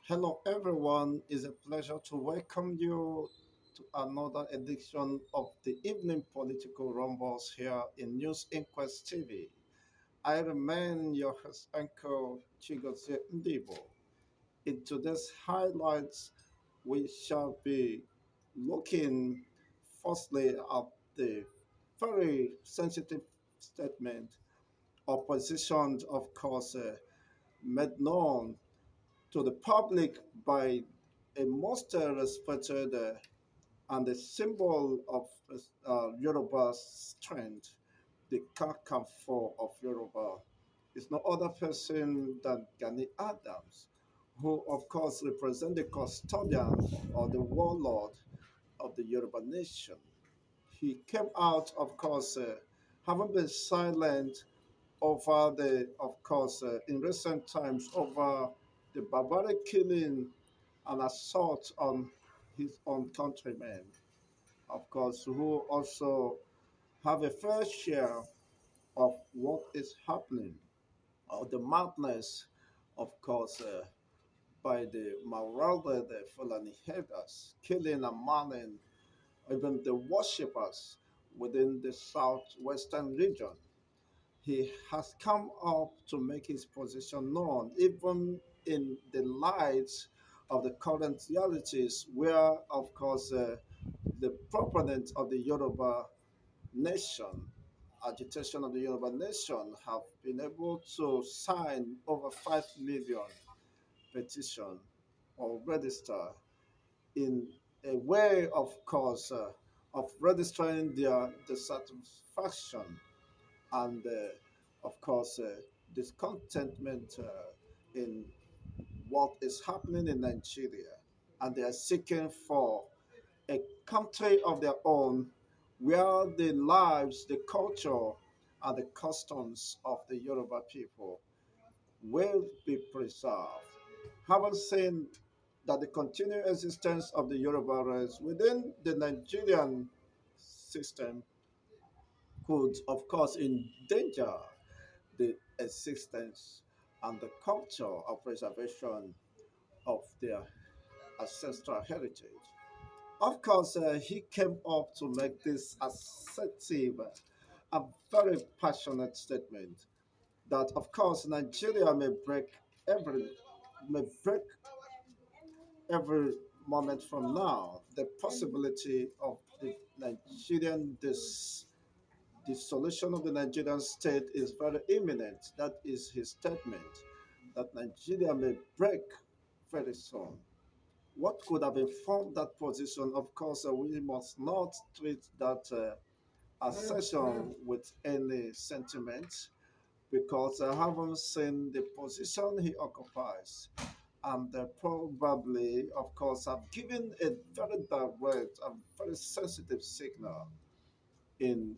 Hello, everyone. It's a pleasure to welcome you to another edition of the evening political rumbles here in News Inquest TV. I remain your host, Uncle Chigozie Ndibo. In today's highlights, we shall be looking firstly at the very sensitive statement opposition, of course, made known to the public by a most respected and a symbol of Yoruba strength, the Kakanfo of Yoruba, is no other person than Gani Adams, who, of course, represent the custodian or the warlord of the Yoruba nation. He came out, of course, having been silent over of course, in recent times, over the barbaric killing and assault on his own countrymen, of course, who also have a fair share of what is happening, of the madness, of course, by the Maralda, the Fulani herders, killing and manning even the worshippers within the southwestern region. He has come up to make his position known, even in the light of the current realities, where, of course, the proponents of the Yoruba nation, agitation of the Yoruba nation, have been able to sign over 5 million petition or register in a way, of course, of registering their dissatisfaction and, of course, discontentment in what is happening in Nigeria. And they are seeking for a country of their own where the lives, the culture, and the customs of the Yoruba people will be preserved. Having seen that the continued existence of the Yoruba race within the Nigerian system could, of course, endanger the existence and the culture of preservation of their ancestral heritage. Of course, he came up to make this assertive and very passionate statement that, of course, Nigeria every may break every moment from now. The possibility of the Nigerian the solution of the Nigerian state is very imminent. That is his statement, that Nigeria may break very soon. What could have informed that position? Of course, we must not treat that assertion with any sentiment because I haven't seen the position he occupies. And probably, of course, have given a very direct and very sensitive signal in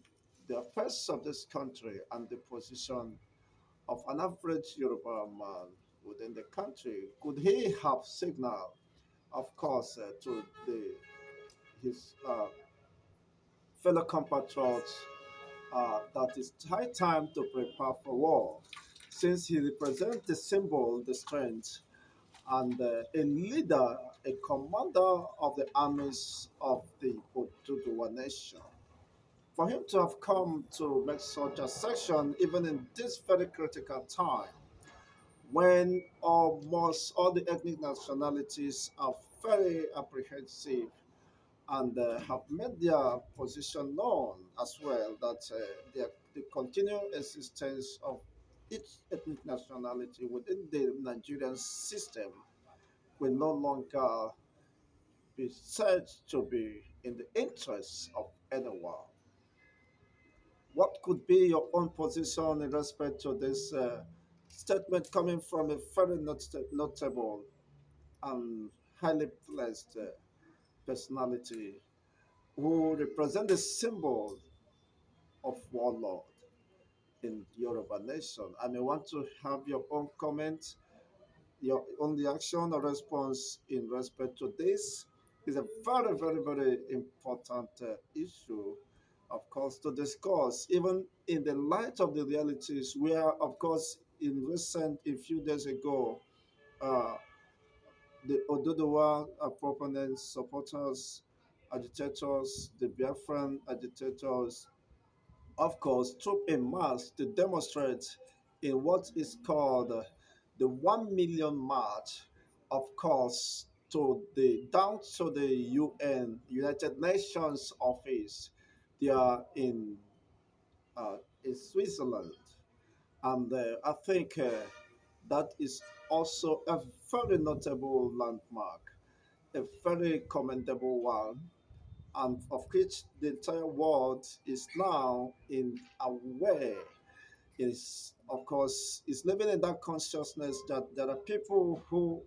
the affairs of this country and the position of an average Yoruba man within the country. Could he have signaled, of course, to his fellow compatriots that it's high time to prepare for war, since he represents the symbol, the strength, and a leader, a commander of the armies of the Oduduwa nation? For him to have come to make such a session, even in this very critical time, when almost all the ethnic nationalities are very apprehensive and have made their position known as well, that the continued existence of each ethnic nationality within the Nigerian system will no longer be said to be in the interests of anyone. What could be your own position in respect to this statement coming from a very notable and highly placed personality who represent the symbol of warlord in Yoruba nation? I may want to have your own comment, your own reaction or response in respect to this. Is a very, very, very important issue, of course, to discuss, even in the light of the realities where, of course, a few days ago, uh, the Ododowa proponents, supporters, agitators, the Biafran agitators, of course, troop in mass to demonstrate in what is called the 1 million march, of course, to the down to the UN, United Nations office. They are in Switzerland, and I think that is also a very notable landmark, a very commendable one, and of which the entire world is now in aware, is of course is living in that consciousness that there are people who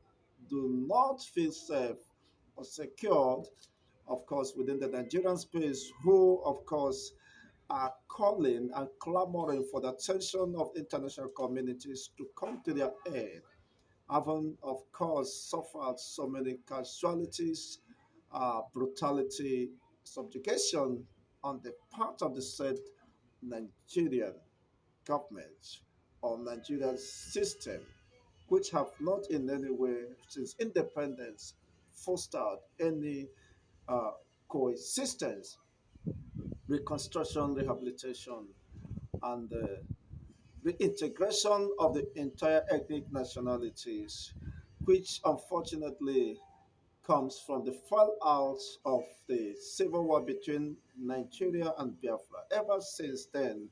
do not feel safe or secured, of course, within the Nigerian space, who of course are calling and clamoring for the attention of international communities to come to their aid, having, of course, suffered so many casualties, brutality, subjugation on the part of the said Nigerian government or Nigerian system, which have not in any way, since independence, fostered any uh, coexistence, reconstruction, rehabilitation, and reintegration of the entire ethnic nationalities, which unfortunately comes from the fallout of the civil war between Nigeria and Biafra. Ever since then,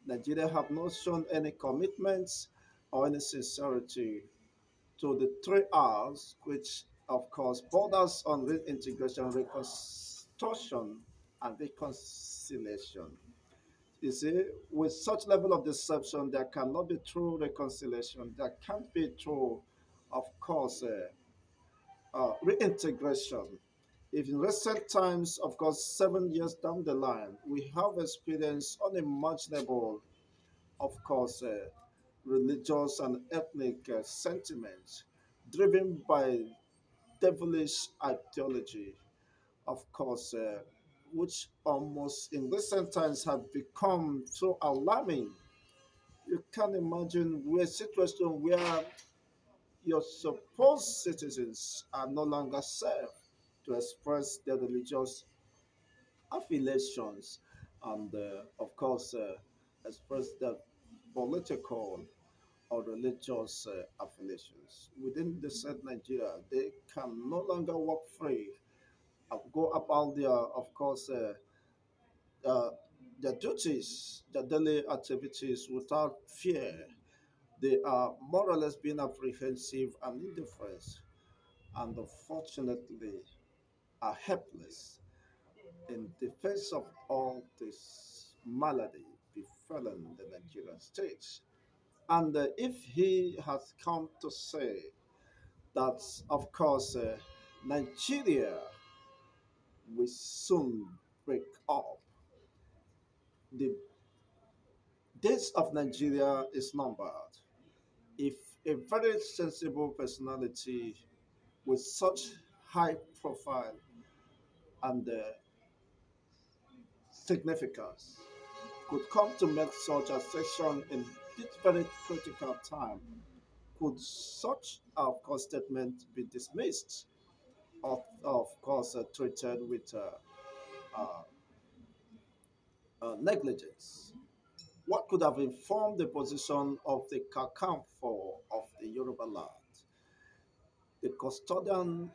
Nigeria have not shown any commitments or any sincerity to the 3 R's, which of course borders on reintegration, reconstruction, and reconciliation. You see, with such level of deception, there cannot be true reconciliation. There can't be true, of course, reintegration. If in recent times, of course, 7 years down the line, we have experienced unimaginable, of course, religious and ethnic sentiments driven by devilish ideology, of course, which almost in recent times have become so alarming. You can imagine we're a situation where your supposed citizens are no longer safe to express their religious affiliations and, of course, express their political or religious affiliations. Within the said Nigeria, they can no longer walk free, go about their, of course, uh, their duties, their daily activities without fear. They are more or less being apprehensive and indifferent, and unfortunately are helpless in the face of all this malady befallen the Nigerian state. And if he has come to say that, of course, Nigeria will soon break up, the days of Nigeria is numbered. If a very sensible personality with such high profile and significance could come to make such a session in this very critical time, could such, of course, statement be dismissed, of course, treated with uh, negligence? What could have informed the position of the Kakanfo of the Yoruba land, the custodian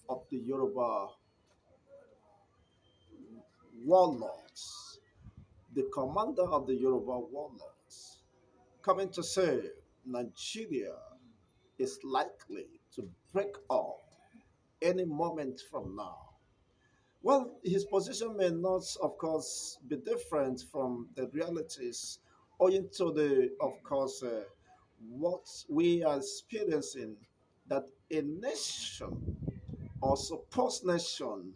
of the Yoruba warlords, the commander of the Yoruba warlords, coming to say Nigeria is likely to break up any moment from now? Well, his position may not, of course, be different from the realities owing to the, of course, what we are experiencing, that a nation or supposed nation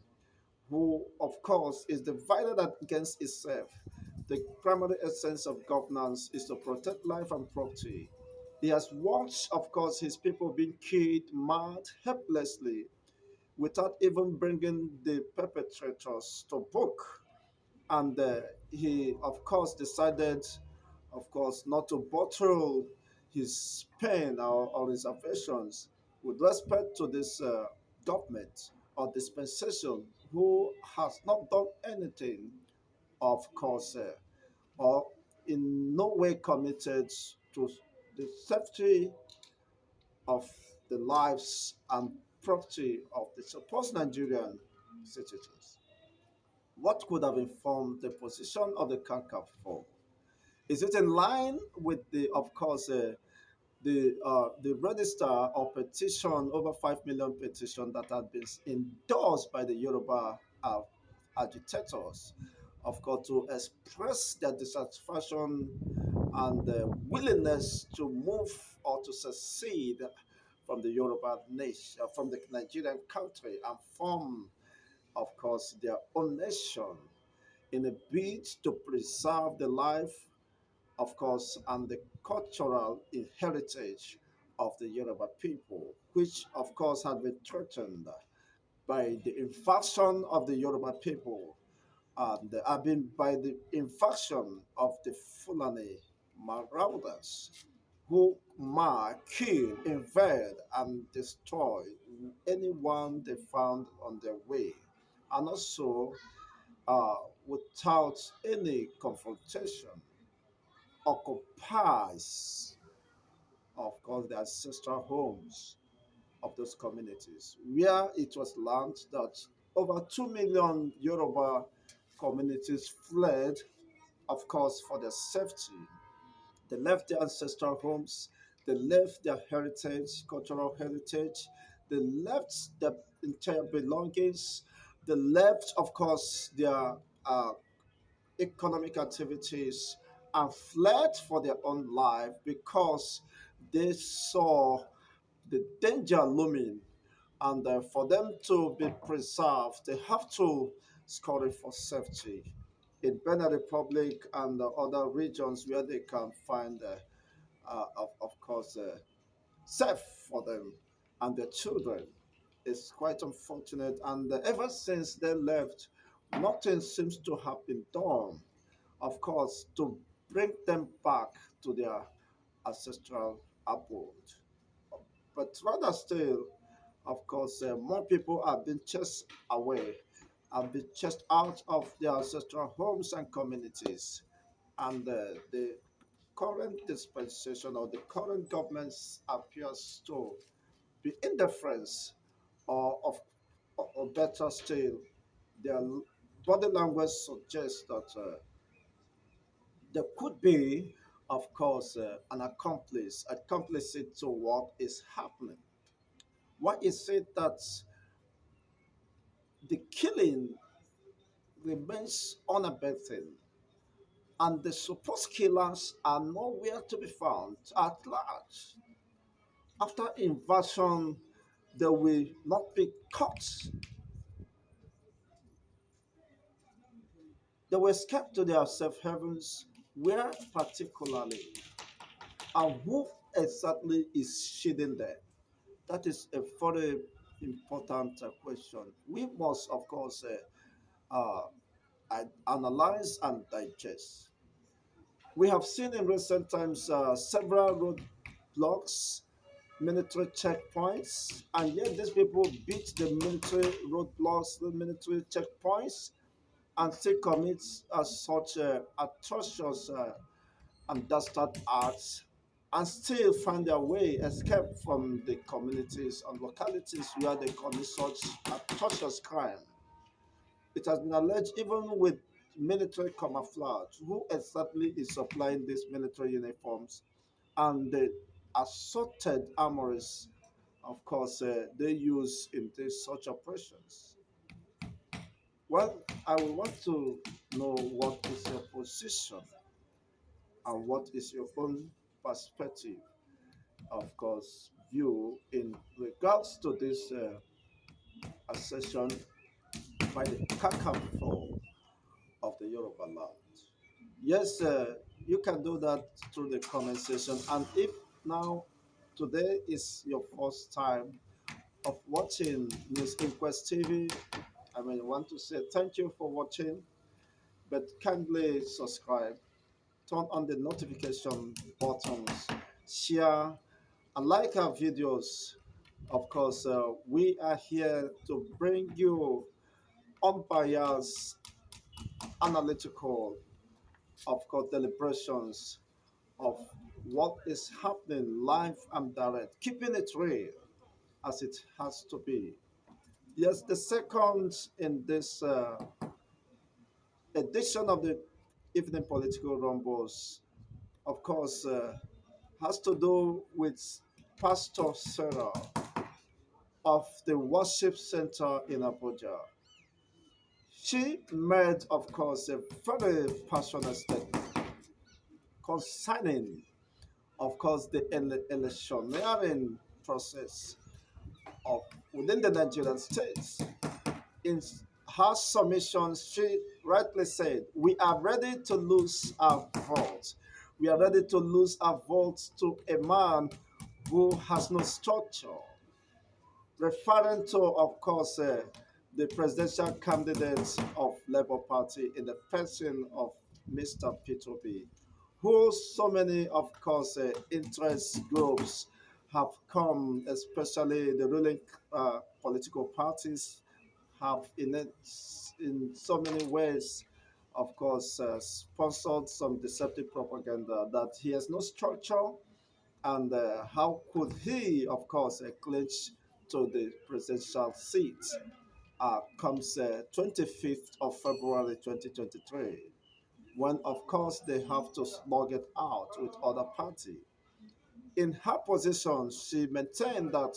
who, of course, is divided against itself. The primary essence of governance is to protect life and property. He has watched, of course, his people being killed, mad, helplessly, without even bringing the perpetrators to book. And he, of course, decided, of course, not to bottle his pain or his affections with respect to this government or dispensation who has not done anything, of course, or in no way committed to the safety of the lives and property of the supposed Nigerian citizens. What could have informed the position of the CANCAF for? Is it in line with the, of course, the register or petition, over 5 million petition that had been endorsed by the Yoruba agitators, of course, to express their dissatisfaction and willingness to move or to secede from the Yoruba nation, from the Nigerian country, and form, of course, their own nation in a bid to preserve the life, of course, and the cultural heritage of the Yoruba people, which, of course, had been threatened by the invasion of the Yoruba people and have been by the invasion of the Fulani marauders who might kill, invade, and destroy anyone they found on their way, and also uh, without any confrontation, occupies, of course, the ancestral homes of those communities, where it was learned that over 2 million Yoruba communities fled, of course, for their safety. They left their ancestral homes, they left their heritage, cultural heritage, they left their entire belongings, they left, of course, their uh, economic activities and fled for their own life because they saw the danger looming. And for them to be preserved, they have to scurry for safety in Benin Republic and other regions where they can find, of course, safe for them and their children. It's quite unfortunate. And ever since they left, nothing seems to have been done, of course, to bring them back to their ancestral abode. But rather still, of course, more people have been chased away, have been chased out of their ancestral homes and communities. And the current dispensation or the current government appears to be indifference or of or better still, their body language suggests that there could be, of course, an accomplice to what is happening. Why is it that the killing remains unabated and the supposed killers are nowhere to be found at large? After invasion, they will not be caught. They will escape to their safe havens, where particularly, and who exactly is shielding them? That is a very important question. We must, of course, analyze and digest. We have seen in recent times several roadblocks, military checkpoints, and yet these people beat the military roadblocks, the military checkpoints, and still commit such atrocious and dastard acts, and still find their way, escape from the communities and localities where they commit such atrocious crime. It has been alleged even with military camouflage, who exactly is supplying these military uniforms and the assorted armories, of course, they use in these such operations. Well, I would want to know what is your position and what is your own perspective, of course, view in regards to this assertion by the Kakafo of the Yoruba land. Yes, you can do that through the comment section. And if now today is your first time of watching News Inquest TV, I mean, want to say thank you for watching, but kindly subscribe, turn on the notification buttons, share, and like our videos Of course, we are here to bring you unbiased, analytical, of course, deliberations of what is happening live and direct, keeping it real as it has to be. Yes, the second in this edition of the evening political rumbles, of course, has to do with Pastor Serah of the Worship Center in Abuja. She made, of course, a very passionate statement concerning, of course, the electioneering process of within the Nigerian states. In her submission, she rightly said, "We are ready to lose our vote. We are ready to lose our votes to a man who has no structure," referring to, of course, the presidential candidate of Labour Party in the person of Mr. P2B, who so many, of course, interest groups have come, especially the ruling political parties, have in so many ways, of course, sponsored some deceptive propaganda that he has no structure and how could he, of course, clinch to the presidential seat comes 25th of February 2023, when, of course, they have to slug it out with other party. In her position, she maintained that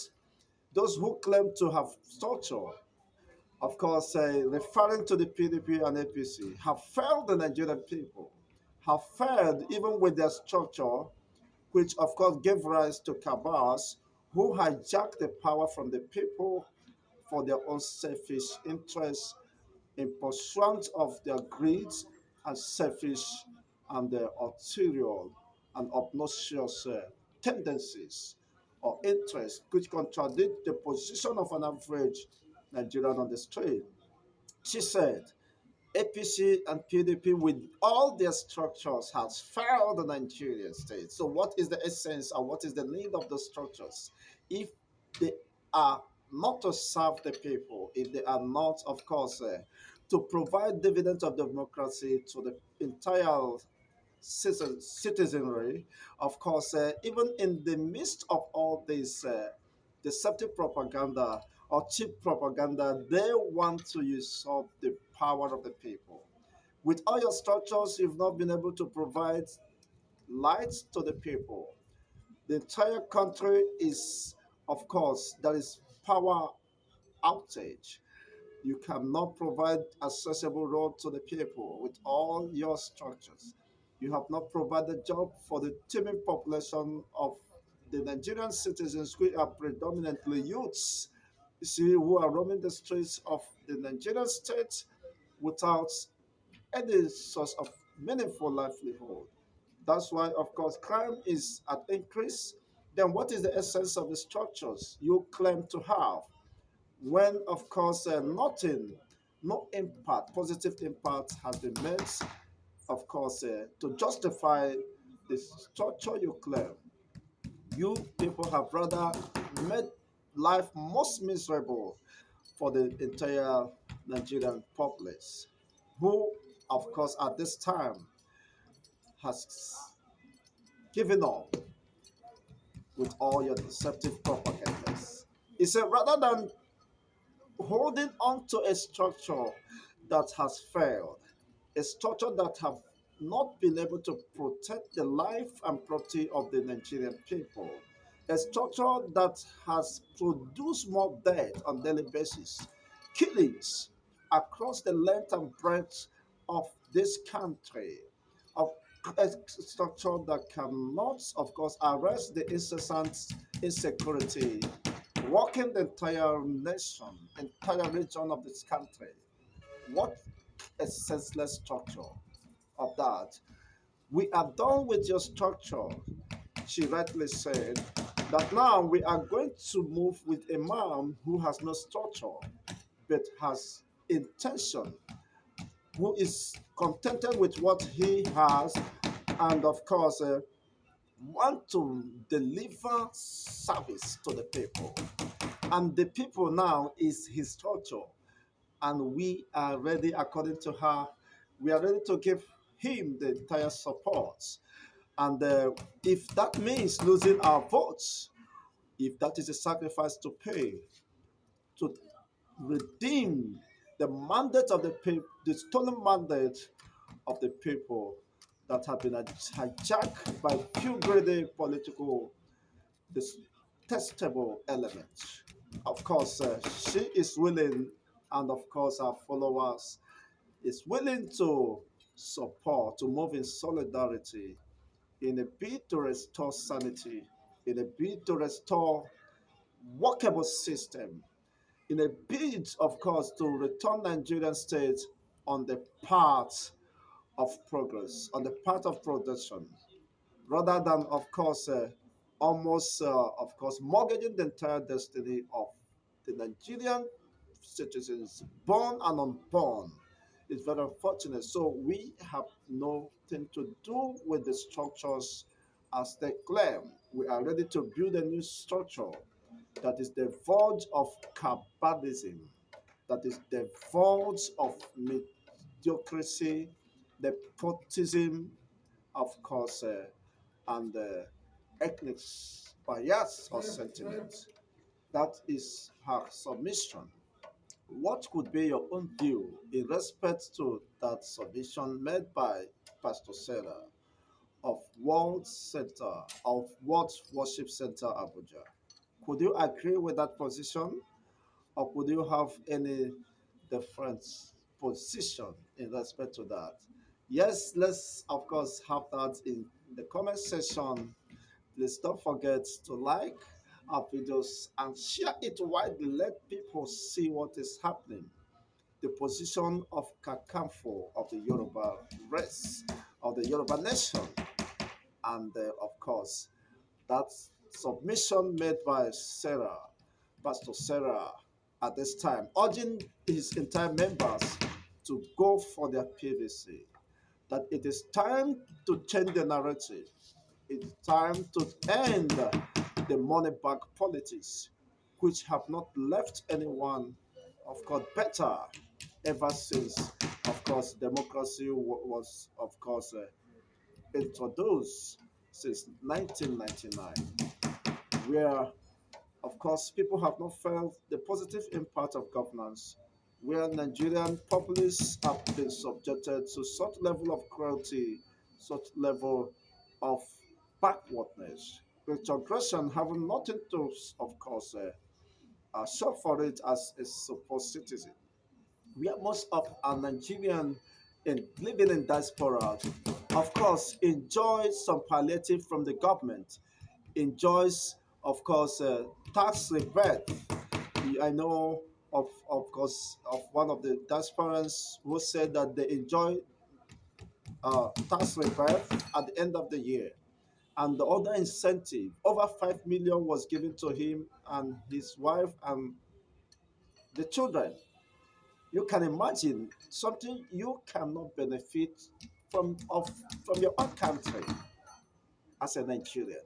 those who claim to have structure, of course, referring to the PDP and APC, have failed the Nigerian people, have failed even with their structure, which of course gave rise to cabals who hijacked the power from the people for their own selfish interests in pursuit of their greeds and selfish and ulterior and obnoxious tendencies or interests which contradict the position of an average Nigerian on the street. She said, APC and PDP, with all their structures, has failed the Nigerian state. So, what is the essence and what is the need of the structures if they are not to serve the people, if they are not, of course, to provide dividends of democracy to the entire citizenry? Of course, even in the midst of all this deceptive propaganda or cheap propaganda, they want to usurp the power of the people. With all your structures, you've not been able to provide light to the people. The entire country is, of course, there is power outage. You cannot provide accessible road to the people with all your structures. You have not provided job for the teeming population of the Nigerian citizens who are predominantly youths, you see, who are roaming the streets of the Nigerian state without any source of meaningful livelihood. That's why, of course, crime is at increase. Then what is the essence of the structures you claim to have? When, of course, nothing, no impact, positive impact has been made, of course, to justify the structure you claim. You people have rather made life most miserable for the entire Nigerian populace, who, of course, at this time has given up with all your deceptive propagandas. He said, rather than holding on to a structure that has failed, a structure that have not been able to protect the life and property of the Nigerian people, a structure that has produced more death on daily basis, killings across the length and breadth of this country, of a structure that cannot, of course, arrest the incessant insecurity walking the entire nation, entire region of this country. What a senseless structure of that. We are done with your structure, she rightly said, that now we are going to move with a man who has no structure but has intention, who is contented with what he has, and of course, want to deliver service to the people. And the people now is his structure. And we are ready, according to her, we are ready to give him the entire support. And if that means losing our votes, if that is a sacrifice to pay to redeem the mandate of the people, the stolen mandate of the people that have been hijacked by few greedy political detestable elements. Of course, she is willing, and of course, our followers is willing to support, to move in solidarity in a bid to restore sanity, in a bid to restore workable system, in a bid, of course, to return Nigerian state on the path of progress, on the path of production, rather than, of course, almost, of course, mortgaging the entire destiny of the Nigerian citizens, born and unborn. It's very unfortunate. So we have nothing to do with the structures as they claim. We are ready to build a new structure that is the verge of capitalism, that is the verge of mediocrity, nepotism, of course, and ethnic bias or sentiment. That is her submission. What could be your own view in respect to that submission made by Pastor Serah of World Worship Center Abuja? Could you agree with that position, or could you have any different position in respect to that? Yes, let's of course have that in the comment section. Please don't forget to like our videos and share it widely. Let people see what is happening. The position of Kakamfo of the Yoruba race, of the Yoruba nation, and of course, that submission made by Sarah, Pastor Serah, at this time, urging his entire members to go for their PVC, that it is time to change the narrative. It's time to end the money back politics, which have not left anyone, of course, better ever since, of course, democracy was, of course, introduced since 1999, where, of course, people have not felt the positive impact of governance, where Nigerian populists have been subjected to such level of cruelty, such level of backwardness, retrogression having nothing to, of course, show for it as a supposed citizen. Where most of our Nigerian living in diaspora, of course, enjoy some palliative from the government, enjoys, of course, tax rebate. I know of course, of one of the diasporans who said that they enjoy tax rebate at the end of the year. And the other incentive, over 5 million was given to him and his wife and the children. You can imagine something you cannot benefit from your own country as a Nigerian.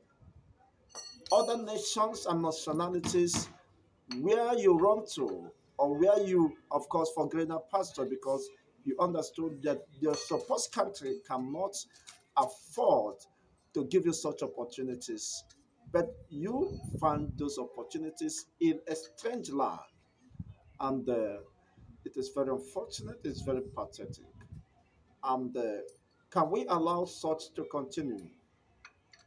Other nations and nationalities, where you run to, or where you, of course, for greener pasture, because you understood that your supposed country cannot afford to give you such opportunities. But you find those opportunities in a strange land. And it is very unfortunate, it's very pathetic. And can we allow such to continue?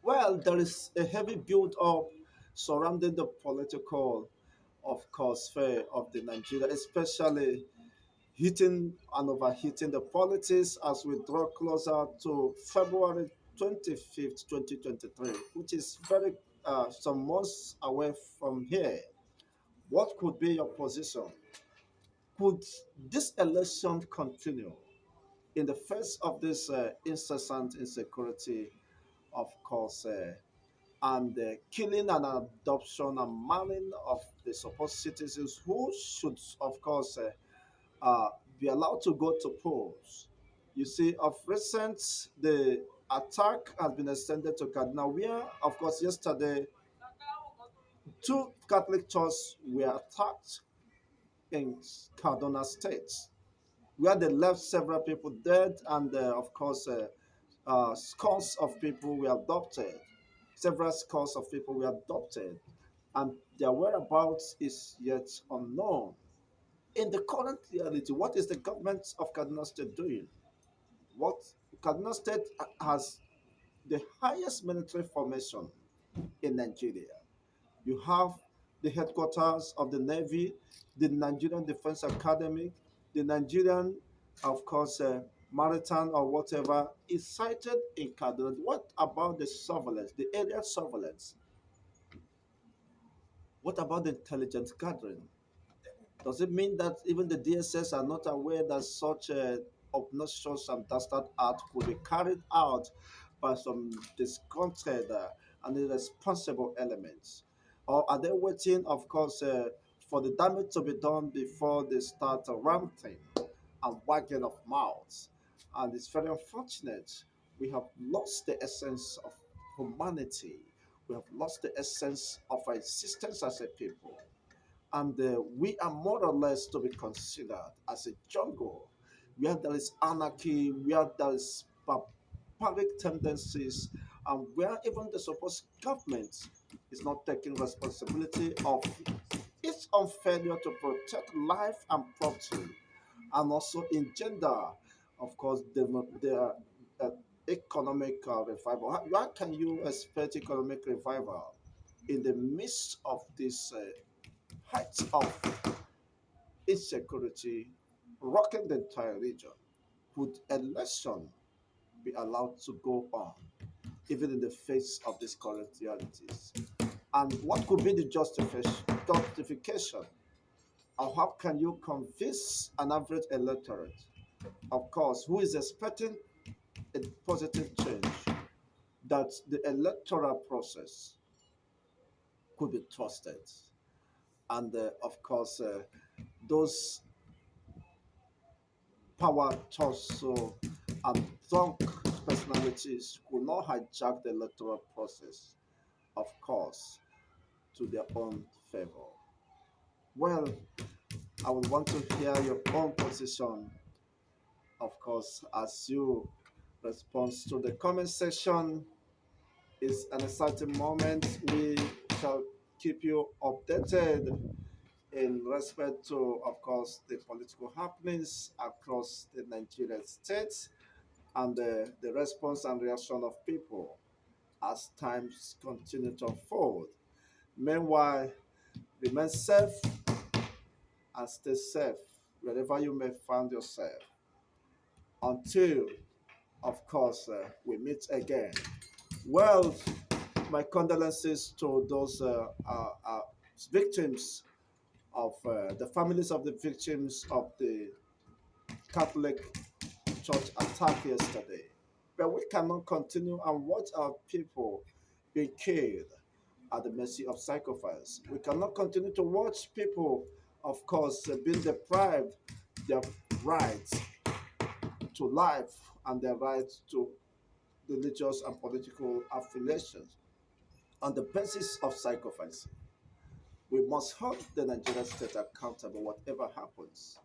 Well, there is a heavy build up surrounding the political, of course, sphere of the Nigeria, especially hitting and overheating the politics as we draw closer to February 25th, 2023, which is very some months away from here. What could be your position? Could this election continue in the face of this incessant insecurity, of course, and killing and adoption and manning of the supposed citizens who should, of course, be allowed to go to polls? You see, of recent, the attack has been extended to Kaduna, where, of course, yesterday Two Catholic churches were attacked in Kaduna State, where they left several people dead, and of course, scores of people were adopted. Several scores of people were adopted, and their whereabouts is yet unknown. In the current reality, what is the government of Kaduna State doing? What Kaduna State has the highest military formation in Nigeria. You have the headquarters of the Navy, the Nigerian Defense Academy, the Nigerian, of course, maritime or whatever is cited in Kaduna. What about the surveillance, the area surveillance? What about the intelligence gathering? Does it mean that even the DSS are not aware that such obnoxious and dastard act could be carried out by some disgruntled and irresponsible elements? Or are they waiting, of course, for the damage to be done before they start ranting and wagging of mouths? And it's very unfortunate. We have lost the essence of humanity. We have lost the essence of our existence as a people, and we are more or less to be considered as a jungle where there is anarchy, where there is barbaric tendencies, and where even the supposed government is not taking responsibility of its own failure to protect life and property, and also engender, of course, the economic revival. How can you expect economic revival in the midst of this height of insecurity rocking the entire region? Would election be allowed to go on, even in the face of these current realities? And what could be the justification? Or how can you convince an average electorate, of course, who is expecting a positive change, that the electoral process could be trusted? And of course, those power torso and drunk personalities could not hijack the electoral process, of course, to their own favor. Well, I would want to hear your own position, of course, as you respond to the comment section. Is an exciting moment. We shall keep you updated in respect to, of course, the political happenings across the Nigerian states and the response and reaction of people as times continue to unfold. Meanwhile, remain safe and stay safe wherever you may find yourself until, of course, we meet again. Well, my condolences to those victims of the families of the victims of the Catholic Church attack yesterday. But we cannot continue and watch our people being killed at the mercy of sacrifice. We cannot continue to watch people, of course, being deprived their rights to life and their rights to religious and political affiliations on the basis of sacrifice. We must hold the Nigerian state accountable whatever happens.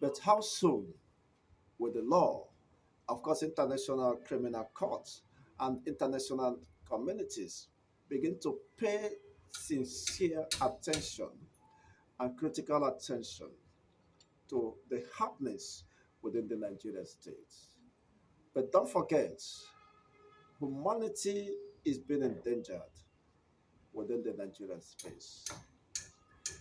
But how soon will the law, of course, international criminal courts and international communities begin to pay sincere attention and critical attention to the happenings within the Nigerian state? But don't forget, humanity is being endangered within the Nigerian space.